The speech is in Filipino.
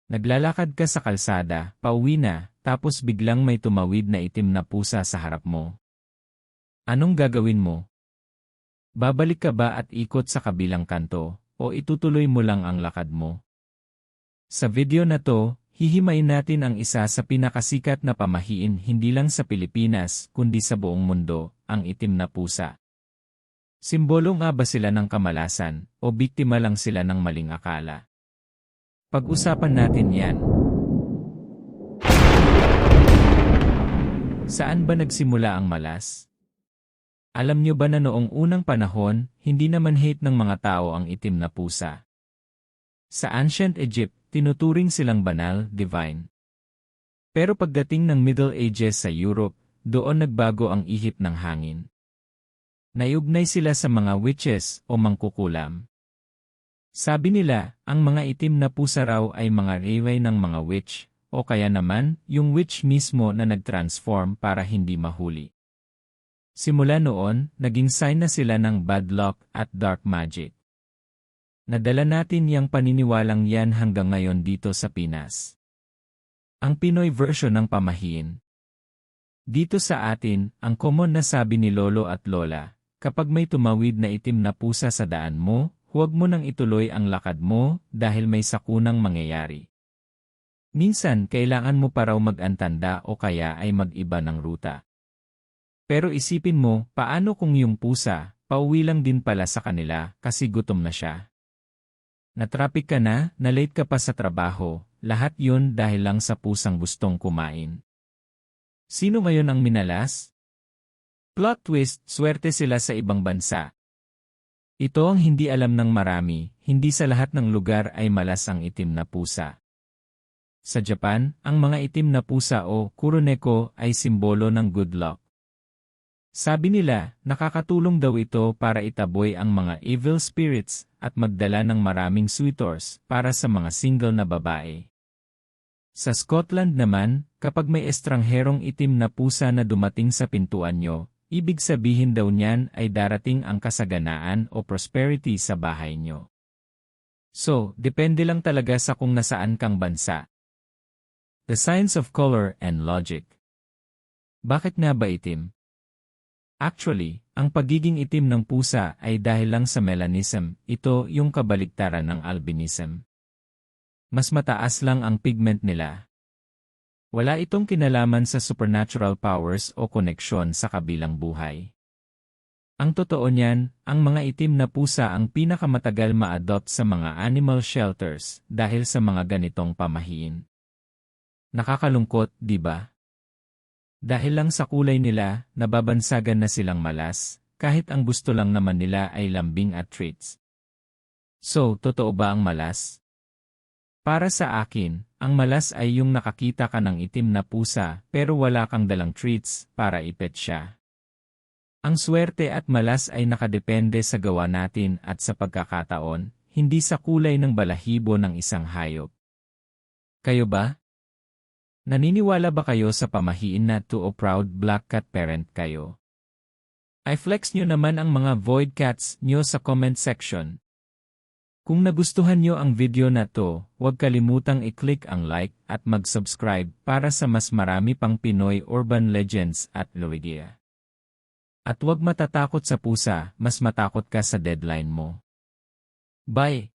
Naglalakad ka sa kalsada, pauwi na, tapos biglang may tumawid na itim na pusa sa harap mo. Anong gagawin mo? Babalik ka ba at ikot sa kabilang kanto, o itutuloy mo lang ang lakad mo? Sa video na to, hihimayin natin ang isa sa pinakasikat na pamahiin hindi lang sa Pilipinas kundi sa buong mundo, ang itim na pusa. Simbolo nga ba sila ng kamalasan, o biktima lang sila ng maling akala? Pag-usapan natin yan. Saan ba nagsimula ang malas? Alam nyo ba na noong unang panahon, hindi naman hate ng mga tao ang itim na pusa? Sa ancient Egypt, tinuturing silang banal, divine. Pero pagdating ng Middle Ages sa Europe, doon nagbago ang ihip ng hangin. Naiugnay sila sa mga witches o mangkukulam. Sabi nila, ang mga itim na pusa raw ay mga reway ng mga witch, o kaya naman, yung witch mismo na nag-transform para hindi mahuli. Simula noon, naging sign na sila ng bad luck at dark magic. Nadala natin yang paniniwalang yan hanggang ngayon dito sa Pinas. Ang Pinoy version ng pamahiin. Dito sa atin, ang common na sabi ni Lolo at Lola, kapag may tumawid na itim na pusa sa daan mo, huwag mo nang ituloy ang lakad mo dahil may sakunang mangyayari. Minsan, kailangan mo pa raw mag-antanda o kaya ay mag-iba ng ruta. Pero isipin mo, paano kung yung pusa, pauwi lang din pala sa kanila kasi gutom na siya? Na-traffic ka na, na-late ka pa sa trabaho, lahat yun dahil lang sa pusang gustong kumain. Sino ngayon ang minalas? Plot twist, swerte sila sa ibang bansa. Ito ang hindi alam ng marami, hindi sa lahat ng lugar ay malas ang itim na pusa. Sa Japan, ang mga itim na pusa o kuroneko ay simbolo ng good luck. Sabi nila, nakakatulong daw ito para itaboy ang mga evil spirits at magdala ng maraming suitors para sa mga single na babae. Sa Scotland naman, kapag may estrangherong itim na pusa na dumating sa pintuan nyo, ibig sabihin daw niyan ay darating ang kasaganaan o prosperity sa bahay nyo. So, depende lang talaga sa kung nasaan kang bansa. The science of color and logic. Bakit nga ba itim? Actually, ang pagiging itim ng pusa ay dahil lang sa melanism, ito yung kabaligtaran ng albinism. Mas mataas lang ang pigment nila. Wala itong kinalaman sa supernatural powers o koneksyon sa kabilang buhay. Ang totoo niyan, ang mga itim na pusa ang pinakamatagal ma-adopt sa mga animal shelters dahil sa mga ganitong pamahiin. Nakakalungkot, di ba? Dahil lang sa kulay nila, nababansagan na silang malas, kahit ang gusto lang naman nila ay lambing at treats. So, totoo ba ang malas? Para sa akin, ang malas ay yung nakakita ka ng itim na pusa pero wala kang dalang treats para ipet siya. Ang swerte at malas ay nakadepende sa gawa natin at sa pagkakataon, hindi sa kulay ng balahibo ng isang hayop. Kayo ba? Naniniwala ba kayo sa pamahiin na to o proud black cat parent kayo? I-flex nyo naman ang mga void cats nyo sa comment section. Kung nagustuhan nyo ang video na to, huwag kalimutang i-click ang like at mag-subscribe para sa mas marami pang Pinoy urban legends at loidia. At huwag matatakot sa pusa, mas matakot ka sa deadline mo. Bye!